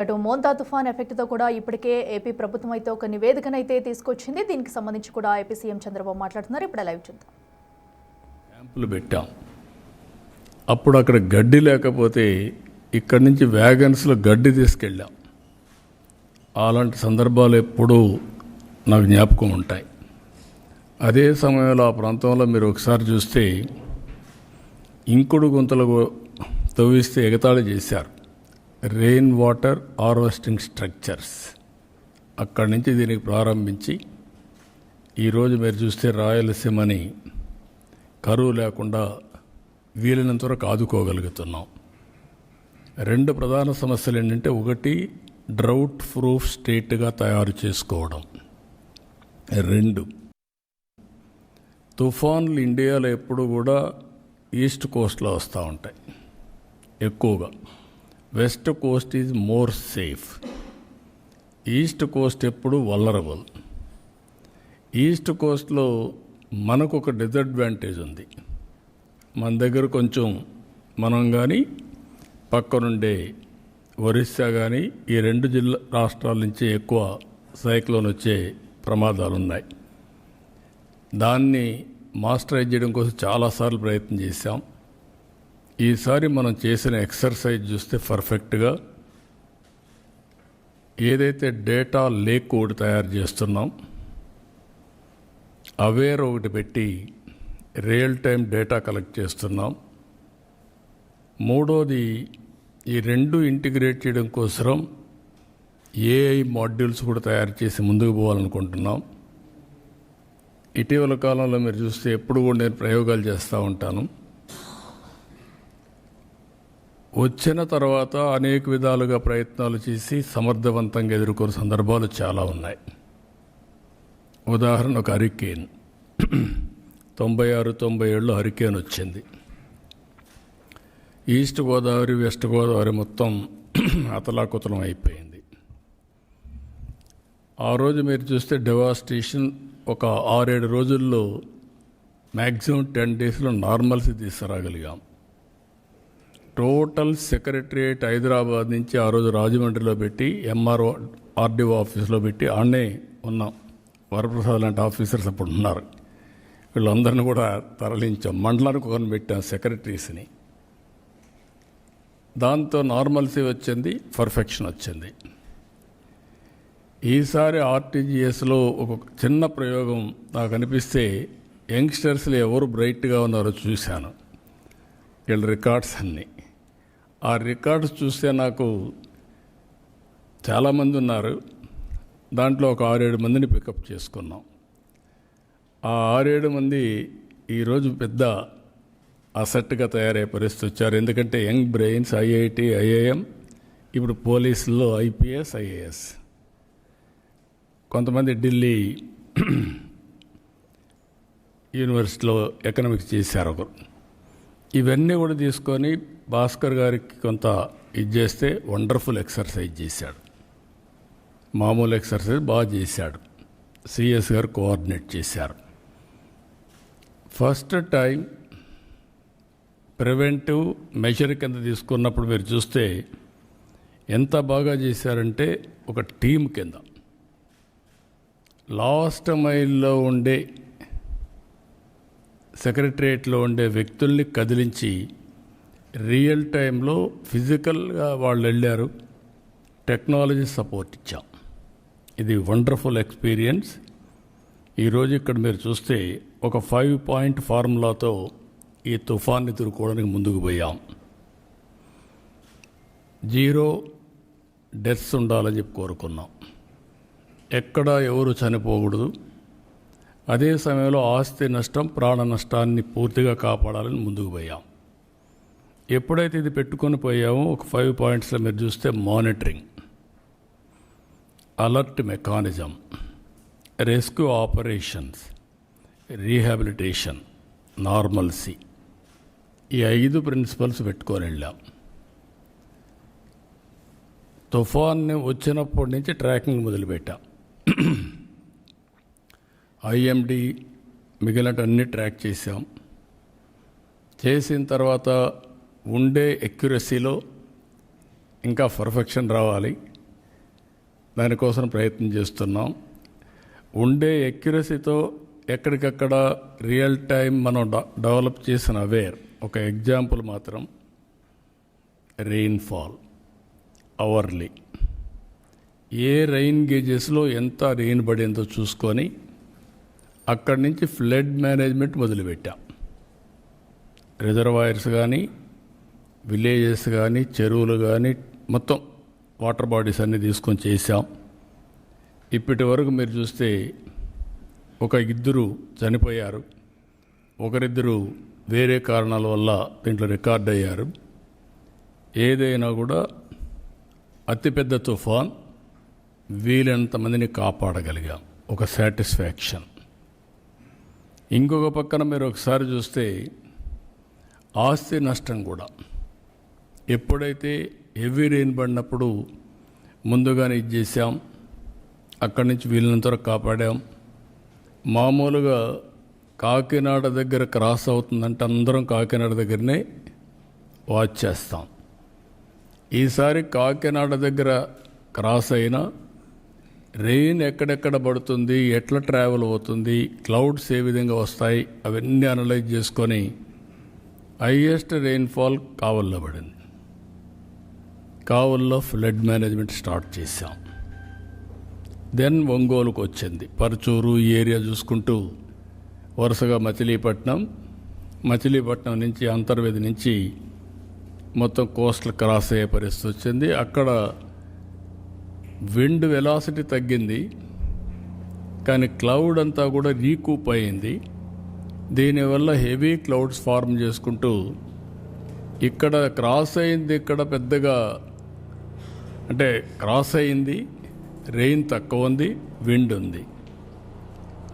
అటు మోంతా తుఫాన్ ఎఫెక్ట్తో కూడా ఇప్పటికే ఏపీ ప్రభుత్వం అయితే ఒక నివేదికనైతే తీసుకొచ్చింది. దీనికి సంబంధించి కూడా ఏపీ సీఎం చంద్రబాబు మాట్లాడుతున్నారు. ఇప్పుడు లైవ్ చూద్దాం. క్యాంపులు పెట్టాం. అప్పుడు అక్కడ గడ్డి లేకపోతే ఇక్కడి నుంచి వ్యాగన్స్లో గడ్డి తీసుకెళ్ళాం. అలాంటి సందర్భాలు ఎప్పుడూ నాకు జ్ఞాపకం ఉంటాయి. అదే సమయంలో ఆ ప్రాంతంలో మీరు ఒకసారి చూస్తే ఇంకుడు గుంతలు తవ్విస్తే ఎగతాళి చేశారు. రెయిన్ వాటర్ హార్వెస్టింగ్ స్ట్రక్చర్స్ అక్కడి నుంచి దీనికి ప్రారంభించి ఈరోజు మీరు చూస్తే రాయలసీమని కరువు లేకుండా వీలైనంత వరకు ఆదుకోగలుగుతున్నాం. రెండు ప్రధాన సమస్యలు ఏంటంటే, ఒకటి డ్రౌట్ ప్రూఫ్ స్టేట్గా తయారు చేసుకోవడం, రెండు తుఫాన్లు ఇండియాలో ఎప్పుడు కూడా ఈస్ట్ కోస్ట్లో వస్తూ ఉంటాయి ఎక్కువగా. West Coast is more safe. East Coast ఎప్పుడు వల్నరబుల్. ఈస్ట్ కోస్ట్లో మనకు ఒక డిసడ్వాంటేజ్ ఉంది. మన దగ్గర కొంచెం మనం కానీ పక్కనుండే ఒరిస్సా కానీ ఈ రెండు రాష్ట్రాల నుంచి ఎక్కువ సైక్లోన్ వచ్చే ప్రమాదాలు ఉన్నాయి. దాన్ని మాస్టరైజ్ చేయడం కోసం చాలాసార్లు ప్రయత్నం చేశాం. ఈసారి మనం చేసిన ఎక్సర్సైజ్ చూస్తే పర్ఫెక్ట్గా ఏదైతే డేటా లేక్ ఒకటి తయారు చేస్తున్నాం, అవేర్ ఒకటి పెట్టి రియల్ టైం డేటా కలెక్ట్ చేస్తున్నాం. మూడోది, ఈ రెండు ఇంటిగ్రేట్ చేయడం కోసం ఏఐ మాడ్యూల్స్ కూడా తయారు చేసి ముందుకు పోవాలనుకుంటున్నాం. ఇటీవల కాలంలో మీరు చూస్తే ఎప్పుడు కూడా నేను ప్రయోగాలు చేస్తూ ఉంటాను. వచ్చిన తర్వాత అనేక విధాలుగా ప్రయత్నాలు చేసి సమర్థవంతంగా ఎదుర్కొన్న సందర్భాలు చాలా ఉన్నాయి. ఉదాహరణ, ఒక హరికేన్ 96-97లో హరికేన్ వచ్చింది. ఈస్ట్ గోదావరి, వెస్ట్ గోదావరి మొత్తం అతలాకుతలం అయిపోయింది. ఆ రోజు మీరు చూస్తే డెవాస్టేషన్ ఒక 6-7 రోజుల్లో మ్యాక్సిమం 10 డేస్లో నార్మల్సీ తీసుకురాగలిగాం. టోటల్ సెక్రటరియేట్ హైదరాబాద్ నుంచి ఆ రోజు రాజమండ్రిలో పెట్టి ఎంఆర్ఓ ఆర్డీఓ ఆఫీస్లో పెట్టి ఆడనే ఉన్నాం. వరప్రసాద్ లాంటి ఆఫీసర్స్ అప్పుడు ఉన్నారు. వీళ్ళందరినీ కూడా తరలించాం. మండలానికి ఒకరిని పెట్టాం, సెక్రటరీస్ని. దాంతో నార్మల్సీ వచ్చింది, పర్ఫెక్షన్ వచ్చింది. ఈసారి ఆర్టీజీఎస్లో ఒక చిన్న ప్రయోగం నాకు అనిపిస్తే, యంగ్స్టర్స్లో ఎవరు బ్రైట్గా ఉన్నారో చూశాను. వీళ్ళ రికార్డ్స్ అన్నీ, ఆ రికార్డ్స్ చూస్తే నాకు చాలామంది ఉన్నారు. దాంట్లో ఒక 6-7 మందిని పికప్ చేసుకున్నాం. ఆ 6-7 మంది ఈరోజు పెద్ద అసెట్గా తయారయ్యే పరిస్థితి వచ్చారు. ఎందుకంటే యంగ్ బ్రెయిన్స్, ఐఐటి, ఐఐఎం, ఇప్పుడు పోలీసుల్లో ఐపీఎస్, ఐఏఎస్, కొంతమంది ఢిల్లీ యూనివర్సిటీలో ఎకనామిక్స్ చేశారు ఒకరు. ఇవన్నీ కూడా తీసుకొని భాస్కర్ గారికి కొంత ఇది చేస్తే వండర్ఫుల్ ఎక్సర్సైజ్ చేశాడు. మామూలు ఎక్సర్సైజ్ బాగా చేశాడు. సిఎస్ గారు కోఆర్డినేట్ చేశారు. ఫస్ట్ టైం ప్రివెంటివ్ మెజర్ కింద తీసుకున్నప్పుడు మీరు చూస్తే ఎంత బాగా చేశారంటే, ఒక టీం కింద లాస్ట్ మైల్లో ఉండే సెక్రటరియేట్లో ఉండే వ్యక్తుల్ని కదిలించి రియల్ టైంలో ఫిజికల్గా వాళ్ళు వెళ్ళారు. టెక్నాలజీ సపోర్ట్ ఇచ్చాం. ఇది వండర్ఫుల్ ఎక్స్పీరియన్స్. ఈరోజు ఇక్కడ మీరు చూస్తే ఒక 5-point ఫార్ములాతో ఈ తుఫాన్ని ఎదుర్కోవడానికి ముందుకు పోయాం. 0 డెత్స్ ఉండాలని చెప్పి కోరుకున్నాం. ఎక్కడా ఎవరు చనిపోకూడదు. అదే సమయంలో ఆస్తి నష్టం, ప్రాణ నష్టాన్ని పూర్తిగా కాపాడాలని ముందుకు పోయాం. ఎప్పుడైతే ఇది పెట్టుకొని పోయామో ఒక 5 పాయింట్స్లో మీరు చూస్తే monitoring, alert mechanism, rescue operations, rehabilitation, normalcy, ఈ 5 ప్రిన్సిపల్స్ పెట్టుకొని వెళ్ళాం. తుఫాన్ని వచ్చినప్పటి నుంచి ట్రాకింగ్ మొదలుపెట్టాం. ఐఎండి మిగిలినటన్నీ ట్రాక్ చేసాం. చేసిన తర్వాత ఉండే ఎక్యురసీలో ఇంకా పర్ఫెక్షన్ రావాలి. దానికోసం ప్రయత్నం చేస్తున్నాం. ఉండే ఎక్యురసీతో ఎక్కడికక్కడ రియల్ టైం మనం డెవలప్ చేసిన అవేర్. ఒక ఎగ్జాంపుల్ మాత్రం రెయిన్ఫాల్ అవర్లీ, ఏ రెయిన్ గేజెస్లో ఎంత రెయిన్ పడిందో చూసుకొని అక్కడి నుంచి ఫ్లడ్ మేనేజ్మెంట్ మొదలుపెట్టాం. రిజర్వాయర్స్ కానీ, విలేజెస్ కానీ, చెరువులు కానీ, మొత్తం వాటర్ బాడీస్ అన్నీ తీసుకొని చేశాం. ఇప్పటి వరకు మీరు చూస్తే ఒక ఇద్దరు చనిపోయారు, ఒకరిద్దరు వేరే కారణాల వల్ల దీంట్లో రికార్డ్ అయ్యారు. ఏదైనా కూడా అతిపెద్ద తుఫాన్ వీలైనంత మందిని కాపాడగలిగాం, ఒక సాటిస్ఫాక్షన్. ఇంకొక పక్కన మీరు ఒకసారి చూస్తే ఆస్తి నష్టం కూడా ఎప్పుడైతే హెవీ రెయిన్ పడినప్పుడు ముందుగానే ఇది చేసాం, అక్కడి నుంచి వీలైనంత వరకు కాపాడాం. మామూలుగా కాకినాడ దగ్గర క్రాస్ అవుతుందంటే అందరం కాకినాడ దగ్గరనే వాచ్ చేస్తాం. ఈసారి కాకినాడ దగ్గర క్రాస్ అయినా రెయిన్ ఎక్కడెక్కడ పడుతుంది, ఎట్లా ట్రావెల్ అవుతుంది, క్లౌడ్స్ ఏ విధంగా వస్తాయి, అవన్నీ అనలైజ్ చేసుకొని హైయెస్ట్ రెయిన్ఫాల్ కావల్లో పడింది. కావల్లో ఫ్లడ్ మేనేజ్మెంట్ స్టార్ట్ చేశాం. దెన్ ఒంగోలుకు వచ్చింది, పరచూరు ఈ ఏరియా చూసుకుంటూ వరుసగా మచిలీపట్నం నుంచి అంతర్వేది నుంచి మొత్తం కోస్టల్ క్రాస్ అయ్యే పరిస్థితి వచ్చింది. అక్కడ విండ్ వెలాసిటీ తగ్గింది, కానీ క్లౌడ్ అంతా కూడా రీకూప్ అయింది. దీనివల్ల హెవీ క్లౌడ్స్ ఫార్మ్ చేసుకుంటూ ఇక్కడ క్రాస్ అయింది. ఇక్కడ పెద్దగా అంటే క్రాస్ అయింది, రెయిన్ తక్కువ ఉంది, విండ్ ఉంది.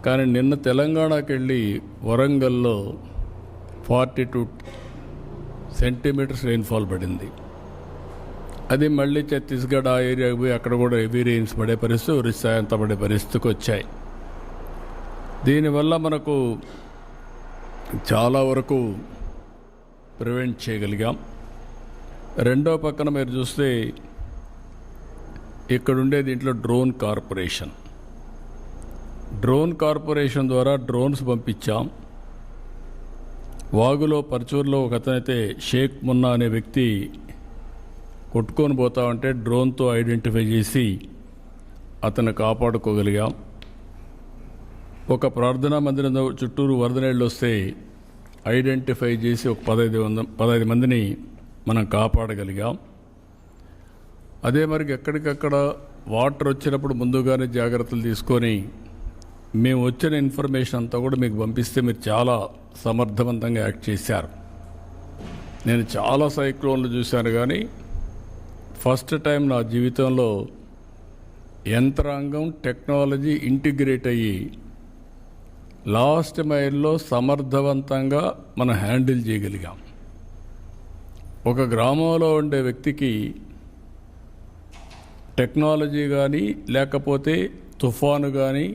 కానీ నిన్న తెలంగాణకి వెళ్ళి వరంగల్లో 42 సెంటీమీటర్స్ రెయిన్ఫాల్ పడింది. అది మళ్ళీ ఛత్తీస్గఢ్ ఆ ఏరియాకి పోయి అక్కడ కూడా హెవీ రెయిన్స్ పడే పరిస్థితి, ఒరిస్సా అంతా పడే పరిస్థితికి వచ్చాయి. దీనివల్ల మనకు చాలా వరకు ప్రివెంట్ చేయగలిగాం. రెండో పక్కన మీరు చూస్తే ఇక్కడుండే దీంట్లో డ్రోన్ కార్పొరేషన్ ద్వారా డ్రోన్స్ పంపించాం. వాగులో పరచూరులో ఒక అతనైతే షేక్ మున్నా అనే వ్యక్తి కొట్టుకొని పోతా ఉంటే డ్రోన్తో ఐడెంటిఫై చేసి అతను కాపాడుకోగలిగాం. ఒక ప్రార్థనా మందిరం చుట్టూరు వరద నీళ్ళు వస్తే ఐడెంటిఫై చేసి ఒక 15 మందిని మనం కాపాడగలిగాం. అదే మరి ఎక్కడికక్కడ వాటర్ వచ్చినప్పుడు ముందుగానే జాగ్రత్తలు తీసుకొని మేము వచ్చిన ఇన్ఫర్మేషన్ అంతా కూడా మీకు పంపిస్తే మీరు చాలా సమర్థవంతంగా యాక్ట్ చేశారు. నేను చాలా సైక్లోన్లు చూశాను, కానీ ఫస్ట్ టైం నా జీవితంలో యంత్రాంగం టెక్నాలజీ ఇంటిగ్రేట్ అయ్యి లాస్ట్ మైల్లో సమర్థవంతంగా మనం హ్యాండిల్ చేయగలిగాం. ఒక గ్రామంలో ఉండే వ్యక్తికి టెక్నాలజీ కానీ లేకపోతే తుఫాను కానీ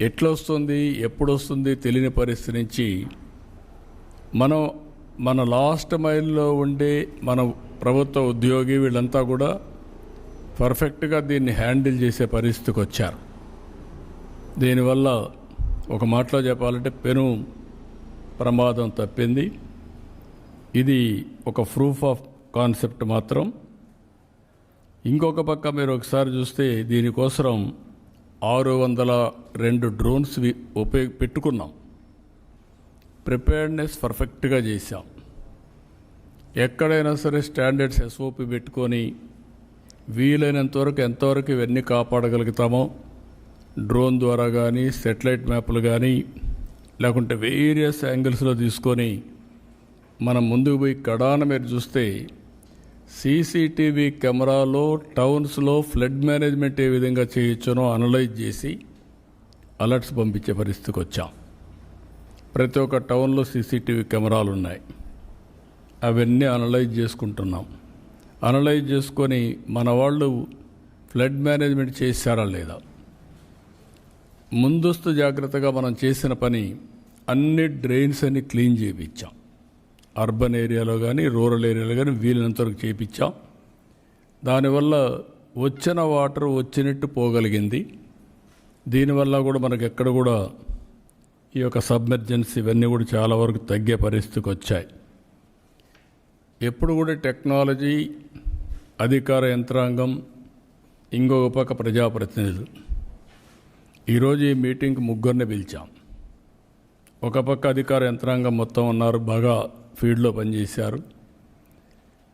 ఎట్లొస్తుంది ఎప్పుడు వస్తుంది తెలియని పరిస్థితి నుంచి మన లాస్ట్ మైల్లో ఉండే మన ప్రభుత్వ ఉద్యోగి వీళ్ళంతా కూడా పర్ఫెక్ట్గా దీన్ని హ్యాండిల్ చేసే పరిస్థితికి వచ్చారు. దీనివల్ల ఒక మాటలో చెప్పాలంటే పెను ప్రమాదం తప్పింది. ఇది ఒక ప్రూఫ్ ఆఫ్ కాన్సెప్ట్ మాత్రం. ఇంకొక పక్క మీరు ఒకసారి చూస్తే దీనికోసం 602 డ్రోన్స్ పెట్టుకున్నాం. ప్రిపేర్డ్నెస్ పర్ఫెక్ట్గా చేశాం. ఎక్కడైనా సరే స్టాండర్డ్స్ ఎస్ఓపి పెట్టుకొని వీలైనంత వరకు ఎంతవరకు ఇవన్నీ కాపాడగలుగుతామో డ్రోన్ ద్వారా కానీ సెటిలైట్ మ్యాప్లు కానీ లేకుంటే వేరియస్ యాంగిల్స్లో తీసుకొని మనం ముందుకు పోయి కడాన మీరు చూస్తే సీసీటీవీ కెమెరాలో టౌన్స్లో ఫ్లడ్ మేనేజ్మెంట్ ఏ విధంగా చేయొచ్చునో అనలైజ్ చేసి అలర్ట్స్ పంపించే పరిస్థితికి వచ్చాం. ప్రతి ఒక్క టౌన్లో సీసీటీవీ కెమెరాలు ఉన్నాయి, అవన్నీ అనలైజ్ చేసుకుంటున్నాం. అనలైజ్ చేసుకొని మన వాళ్ళు ఫ్లడ్ మేనేజ్మెంట్ చేశారా లేదా, ముందస్తు జాగ్రత్తగా మనం చేసిన పని అన్ని డ్రైన్స్ అన్ని క్లీన్ చేయించాం. అర్బన్ ఏరియాలో కానీ రూరల్ ఏరియాలో కానీ వీలైనంత వరకు చేయించాం. దానివల్ల వచ్చిన వాటర్ వచ్చినట్టు పోగలిగింది. దీనివల్ల కూడా మనకు ఎక్కడ కూడా ఈ యొక్క సబ్మెర్జెన్సీ ఇవన్నీ కూడా చాలా వరకు తగ్గే పరిస్థితికి వచ్చాయి. ఎప్పుడు కూడా టెక్నాలజీ, అధికార యంత్రాంగం, ఇంకొక పక్క ప్రజాప్రతినిధులు. ఈరోజు ఈ మీటింగ్కి ముగ్గురిని పిలిచాం. ఒక పక్క అధికార యంత్రాంగం మొత్తం ఉన్నారు, బాగా ఫీల్డ్లో పనిచేశారు.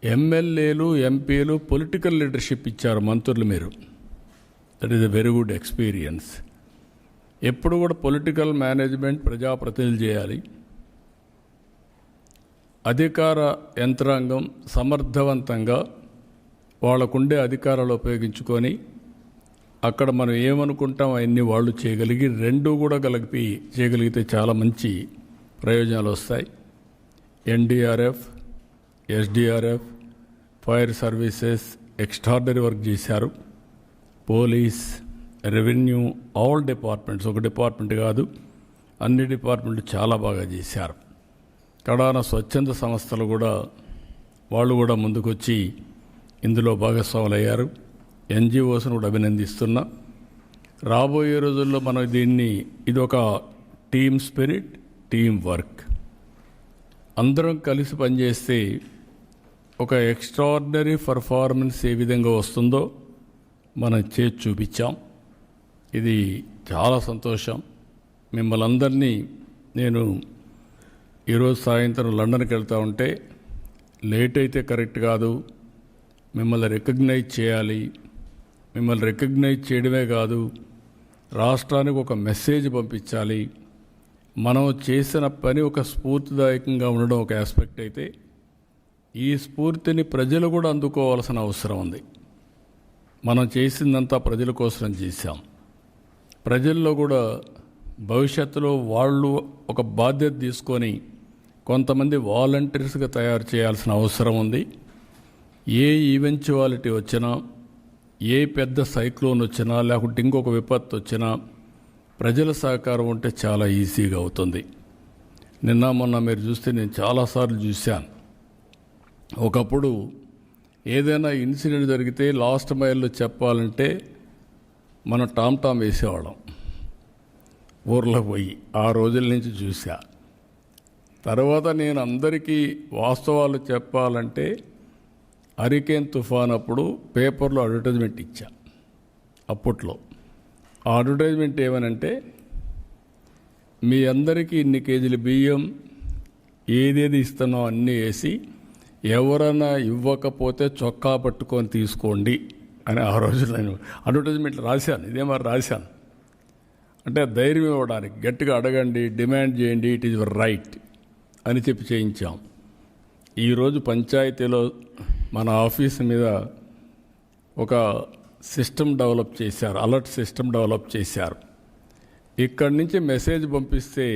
ఎమ్మెల్యేలు, ఎంపీలు పొలిటికల్ లీడర్షిప్ ఇచ్చారు మంత్రులు. మీరు that is a very good experience. ఎప్పుడు కూడా పొలిటికల్ మేనేజ్మెంట్ ప్రజాప్రతినిధులు చేయాలి. అధికార యంత్రాంగం సమర్థవంతంగా వాళ్ళకుండే అధికారాలు ఉపయోగించుకొని అక్కడ మనం ఏమనుకుంటాం అవన్నీ వాళ్ళు చేయగలిగి రెండూ కూడా కలిపి చేయగలిగితే చాలా మంచి ప్రయోజనాలు వస్తాయి. NDRF, SDRF, fire services extraordinary work చేశారు. పోలీస్, రెవెన్యూ, ఆల్ డిపార్ట్మెంట్స్, ఒక డిపార్ట్మెంట్ కాదు అన్ని డిపార్ట్మెంట్లు చాలా బాగా చేశారు. కడాన స్వచ్ఛంద సంస్థలు కూడా వాళ్ళు కూడా ముందుకొచ్చి ఇందులో భాగస్వాములు అయ్యారు. ఎన్జిఓస్ను కూడా అభినందిస్తున్నా. రాబోయే రోజుల్లో మనం ఇది ఒక టీమ్ స్పిరిట్, టీమ్ వర్క్. అందరం కలిసి పనిచేస్తే ఒక ఎక్స్ట్రాడినరీ పర్ఫార్మెన్స్ ఏ విధంగా వస్తుందో మనం చేసి చూపించాం. ఇది చాలా సంతోషం. మిమ్మల్ని అందరినీ నేను ఈరోజు సాయంత్రం లండన్కి వెళ్తూ ఉంటే లేట్ అయితే కరెక్ట్ కాదు, మిమ్మల్ని రికగ్నైజ్ చేయాలి. మిమ్మల్ని రికగ్నైజ్ చేయడమే కాదు, రాష్ట్రానికి ఒక మెసేజ్ పంపించాలి. మనం చేసిన పని ఒక స్ఫూర్తిదాయకంగా ఉండడం ఒక ఆస్పెక్ట్ అయితే, ఈ స్ఫూర్తిని ప్రజలు కూడా అందుకోవాల్సిన అవసరం ఉంది. మనం చేసిందంతా ప్రజల కోసం చేశాం. ప్రజల్లో కూడా భవిష్యత్తులో వాళ్ళు ఒక బాధ్యత తీసుకొని కొంతమంది వాలంటీర్స్గా తయారు చేయాల్సిన అవసరం ఉంది. ఏ ఈవెంచువాలిటీ వచ్చినా, ఏ పెద్ద సైక్లోన్ వచ్చినా, లేకుంటే ఇంకొక విపత్తు వచ్చినా ప్రజల సహకారం ఉంటే చాలా ఈజీగా అవుతుంది. నిన్న మొన్న మీరు చూస్తే నేను చాలాసార్లు చూశాను. ఒకప్పుడు ఏదైనా ఇన్సిడెంట్ జరిగితే లాస్ట్ మైల్లో చెప్పాలంటే మనం టామ్ వేసేవాళ్ళం ఊర్లో పోయి. ఆ రోజుల నుంచి చూసా. తర్వాత నేను అందరికీ వాస్తవాలు చెప్పాలంటే హరికేన్ తుఫాన్ అప్పుడు పేపర్లో అడ్వర్టైజ్మెంట్ ఇచ్చా. అప్పట్లో ఆ అడ్వర్టైజ్మెంట్ ఏమనంటే, మీ అందరికీ ఇన్ని కేజీలు బియ్యం ఏదేది ఇస్తున్నాం అన్నీ వేసి ఎవరైనా ఇవ్వకపోతే చొక్కా పట్టుకొని తీసుకోండి అని ఆ రోజు నేను అడ్వర్టైజ్మెంట్లు రాశాను. ఇదే మరి రాశాను. అంటే ధైర్యం ఇవ్వడానికి, గట్టిగా అడగండి, డిమాండ్ చేయండి, ఇట్ ఈజ్ యువర్ రైట్ అని చెప్పి చేయించాం. ఈరోజు పంచాయతీలో మన ఆఫీస్ మీద ఒక సిస్టమ్ డెవలప్ చేశారు, అలర్ట్ సిస్టమ్ డెవలప్ చేశారు. ఇక్కడి నుంచి మెసేజ్ పంపిస్తే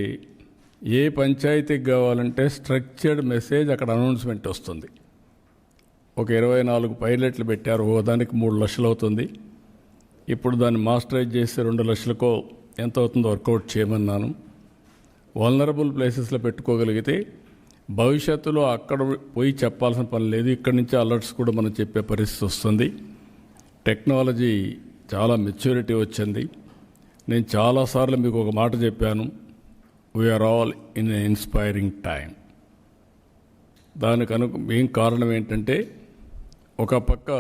ఏ పంచాయతీకి కావాలంటే స్ట్రక్చర్డ్ మెసేజ్ అక్కడ అనౌన్స్మెంట్ వస్తుంది. ఒక 24 పైలట్లు పెట్టారు. దానికి 3 లక్షలు అవుతుంది. ఇప్పుడు దాన్ని మాస్టరైజ్ చేసి 2 లక్షలకో ఎంత అవుతుందో వర్కౌట్ చేయమన్నాను. వల్నరబుల్ ప్లేసెస్లో పెట్టుకోగలిగితే భవిష్యత్తులో అక్కడ పోయి చెప్పాల్సిన పని లేదు. ఇక్కడి నుంచి అలర్ట్స్ కూడా మనం చెప్పే పరిస్థితి వస్తుంది. టెక్నాలజీ చాలా మెచ్యూరిటీ వచ్చింది. నేను చాలాసార్లు మీకు ఒక మాట చెప్పాను, we are all in a inspiring time. దానికి మెయిన్ కారణం ఏంటంటే, ఒక పక్క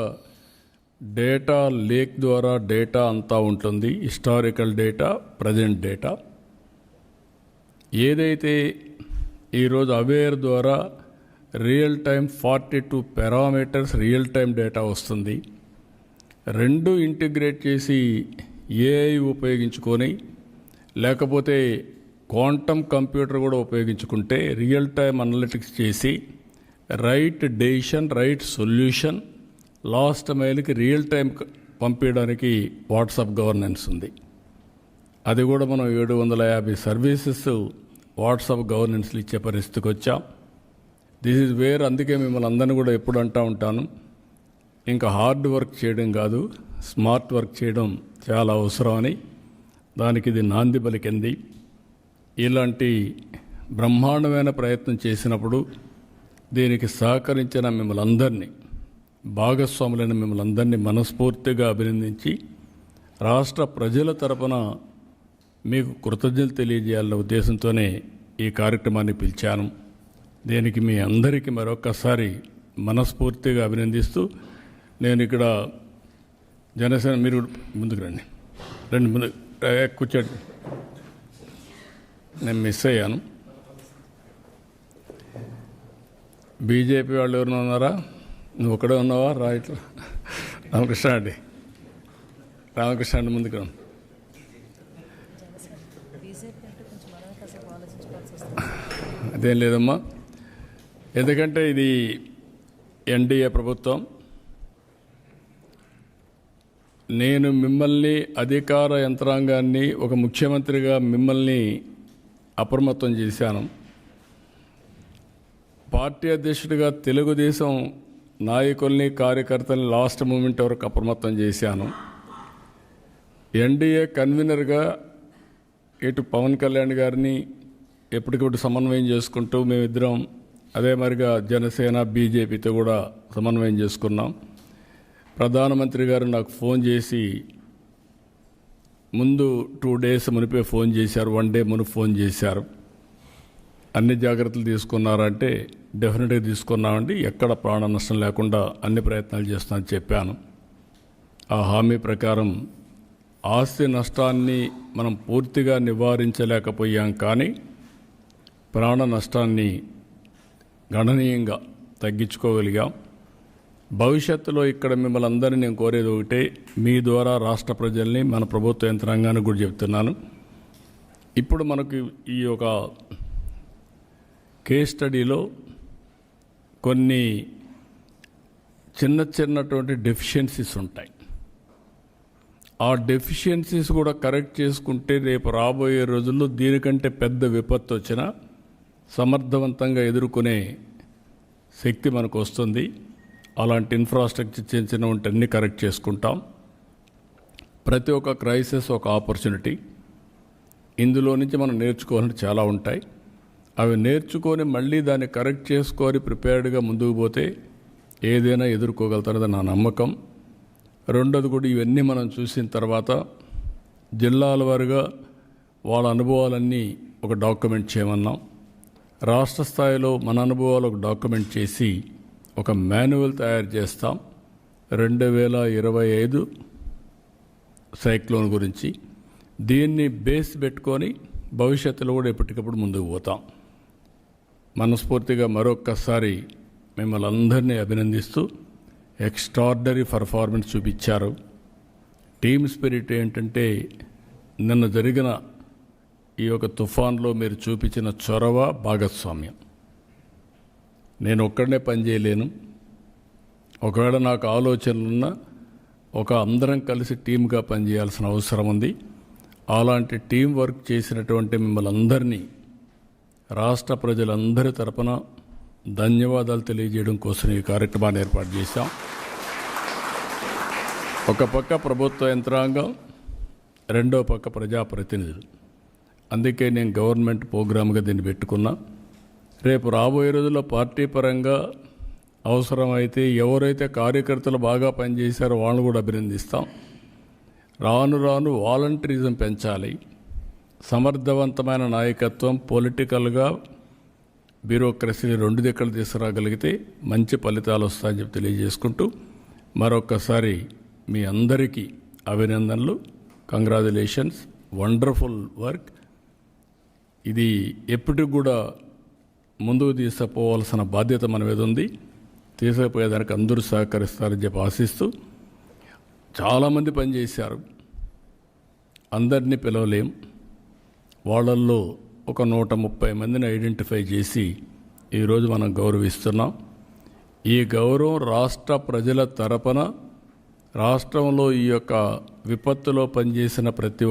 డేటా లేక్ ద్వారా డేటా అంతా ఉంటుంది, హిస్టారికల్ డేటా, ప్రజెంట్ డేటా. ఏదైతే ఈరోజు అవేర్ ద్వారా real time 42 parameters real time data వస్తుంది. రెండు ఇంటిగ్రేట్ చేసి ఏఐ ఉపయోగించుకొని, లేకపోతే క్వాంటమ్ కంప్యూటర్ కూడా ఉపయోగించుకుంటే రియల్ టైం అనలిటిక్స్ చేసి right decision, right solution last మైల్కి రియల్ టైం పంపించడానికి వాట్సాప్ గవర్నెన్స్ ఉంది. అది కూడా మనం 750 సర్వీసెస్ వాట్సాప్ గవర్నెన్స్లు ఇచ్చే పరిస్థితికి వచ్చాం. This is where. అందుకే మిమ్మల్ని అందరినీ కూడా ఎప్పుడు అంటూ ఉంటాను, ఇంకా హార్డ్ వర్క్ చేయడం కాదు, స్మార్ట్ వర్క్ చేయడం చాలా అవసరం అని. దానికి ఇది నాంది పలికింది. ఇలాంటి బ్రహ్మాండమైన ప్రయత్నం చేసినప్పుడు దీనికి సహకరించిన మిమ్మల్ని అందరినీ భాగస్వాములైన మిమ్మల్ని అందరినీ మనస్ఫూర్తిగా అభినందించి రాష్ట్ర ప్రజల తరపున మీకు కృతజ్ఞతలు తెలియజేయాలన్న ఉద్దేశంతోనే ఈ కార్యక్రమాన్ని పిలిచాను. దీనికి మీ అందరికీ మరొక్కసారి మనస్ఫూర్తిగా అభినందిస్తూ నేను ఇక్కడ జనసేన మీరు ముందుకు రండి ముందు కూర్చోండి. నేను మిస్ అయ్యాను. బీజేపీ వాళ్ళు ఎవరైనా ఉన్నారా? నువ్వు ఒకడే ఉన్నావా? రా ఇట్లా. రామకృష్ణ అండి, రామకృష్ణ అండి ముందుకు రండి. అదేం లేదమ్మా, ఎందుకంటే ఇది ఎన్డీఏ ప్రభుత్వం. నేను మిమ్మల్ని అధికార యంత్రాంగాన్ని ఒక ముఖ్యమంత్రిగా మిమ్మల్ని అప్రమత్తం చేశాను. పార్టీ అధ్యక్షుడిగా తెలుగుదేశం నాయకుల్ని కార్యకర్తల్ని లాస్ట్ మూమెంట్ వరకు అప్రమత్తం చేశాను. ఎన్డీఏ కన్వీనర్గా ఇటు పవన్ కళ్యాణ్ గారిని ఎప్పటికప్పుడు సమన్వయం చేసుకుంటూ మేమిద్దరం అదే మరిగా జనసేన బీజేపీతో కూడా సమన్వయం చేసుకున్నాం. ప్రధానమంత్రి గారు నాకు ఫోన్ చేసి ముందు 2 days మునిపే ఫోన్ చేశారు, 1 day మును ఫోన్ చేశారు. అన్ని జాగ్రత్తలు తీసుకున్నారంటే డెఫినెట్గా తీసుకున్నామండి, ఎక్కడ ప్రాణ నష్టం లేకుండా అన్ని ప్రయత్నాలు చేస్తామని చెప్పాను. ఆ హామీ ప్రకారం ఆస్తి నష్టాన్ని మనం పూర్తిగా నివారించలేకపోయాం, కానీ ప్రాణ నష్టాన్ని గణనీయంగా తగ్గించుకోగలిగాం. భవిష్యత్తులో ఇక్కడ మిమ్మల్ని అందరినీ నేను కోరేది ఒకటే, మీ ద్వారా రాష్ట్ర ప్రజల్ని మన ప్రభుత్వ యంత్రాంగానికి కూడా చెప్తున్నాను. ఇప్పుడు మనకు ఈ ఒక కేస్ స్టడీలో కొన్ని చిన్నటువంటి డెఫిషియన్సీస్ ఉంటాయి. ఆ డెఫిషియన్సీస్ కూడా కరెక్ట్ చేసుకుంటే రేపు రాబోయే రోజుల్లో దీనికంటే పెద్ద విపత్తు వచ్చినా సమర్థవంతంగా ఎదుర్కొనే శక్తి మనకు వస్తుంది. అలాంటి ఇన్ఫ్రాస్ట్రక్చర్ చిన్న అన్నీ కరెక్ట్ చేసుకుంటాం. ప్రతి ఒక్క క్రైసిస్ ఒక ఆపర్చునిటీ. ఇందులో నుంచి మనం నేర్చుకోవాలంటే చాలా ఉంటాయి. అవి నేర్చుకొని మళ్ళీ దాన్ని కరెక్ట్ చేసుకొని ప్రిపేర్డ్గా ముందుకు పోతే ఏదైనా ఎదుర్కోగలుగుతారని నా నమ్మకం. రెండోది కూడా ఇవన్నీ మనం చూసిన తర్వాత జిల్లాల వారుగా వాళ్ళ అనుభవాలన్నీ ఒక డాక్యుమెంట్ చేయమన్నాం. రాష్ట్ర స్థాయిలో మన అనుభవాలు ఒక డాక్యుమెంట్ చేసి ఒక మాన్యువల్ తయారు చేస్తాం. 2025 సైక్లోన్ గురించి దీన్ని బేస్ పెట్టుకొని భవిష్యత్తులో కూడా ఎప్పటికప్పుడు ముందుకు పోతాం. మనస్ఫూర్తిగా మరొక్కసారి మిమ్మల్ని అందరినీ అభినందిస్తూ ఎక్స్ట్రార్డనరీ పర్ఫార్మెన్స్ చూపించారు. టీమ్ స్పిరిట్ ఏంటంటే నిన్న జరిగిన ఈ యొక్క తుఫాన్లో మీరు చూపించిన చొరవ, భాగస్వామ్యం. నేను ఒక్కడనే పనిచేయలేను. ఒకవేళ నాకు ఆలోచనలున్నా ఒక అందరం కలిసి టీమ్గా పనిచేయాల్సిన అవసరం ఉంది. అలాంటి టీం వర్క్ చేసినటువంటి మిమ్మల్ని అందరినీ రాష్ట్ర ప్రజలందరి తరపున ధన్యవాదాలు తెలియజేయడం కోసం ఈ కార్యక్రమాన్ని ఏర్పాటు చేశాం. ఒక పక్క ప్రభుత్వ యంత్రాంగం, రెండో పక్క ప్రజాప్రతినిధులు. అందుకే నేను గవర్నమెంట్ ప్రోగ్రామ్గా దీన్ని పెట్టుకున్నా. రేపు రాబోయే రోజుల్లో పార్టీ పరంగా అవసరమైతే ఎవరైతే కార్యకర్తలు బాగా పనిచేశారో వాళ్ళని కూడా అభినందిస్తాం. రాను రాను వాలంటరిజం పెంచాలి. సమర్థవంతమైన నాయకత్వం, పొలిటికల్గా బ్యూరోక్రసీని 2 దిక్కలు తీసుకురాగలిగితే మంచి ఫలితాలు వస్తాయని చెప్పి తెలియజేసుకుంటూ మరొక్కసారి మీ అందరికీ అభినందనలు. Congratulations, wonderful work. ఇది ఎప్పటికి కూడా ముందుకు తీసుకుపోవాల్సిన బాధ్యత మన మీద ఉంది. తీసుకుపోయేదానికి అందరూ సహకరిస్తారని చెప్పి ఆశిస్తూ, చాలామంది పనిచేశారు, అందరినీ పిలవలేం. వాళ్ళల్లో ఒక 130 మందిని ఐడెంటిఫై చేసి ఈరోజు మనం గౌరవిస్తున్నాం. ఈ గౌరవం రాష్ట్ర ప్రజల తరపున రాష్ట్రంలో ఈ యొక్క విపత్తులో పనిచేసిన ప్రతి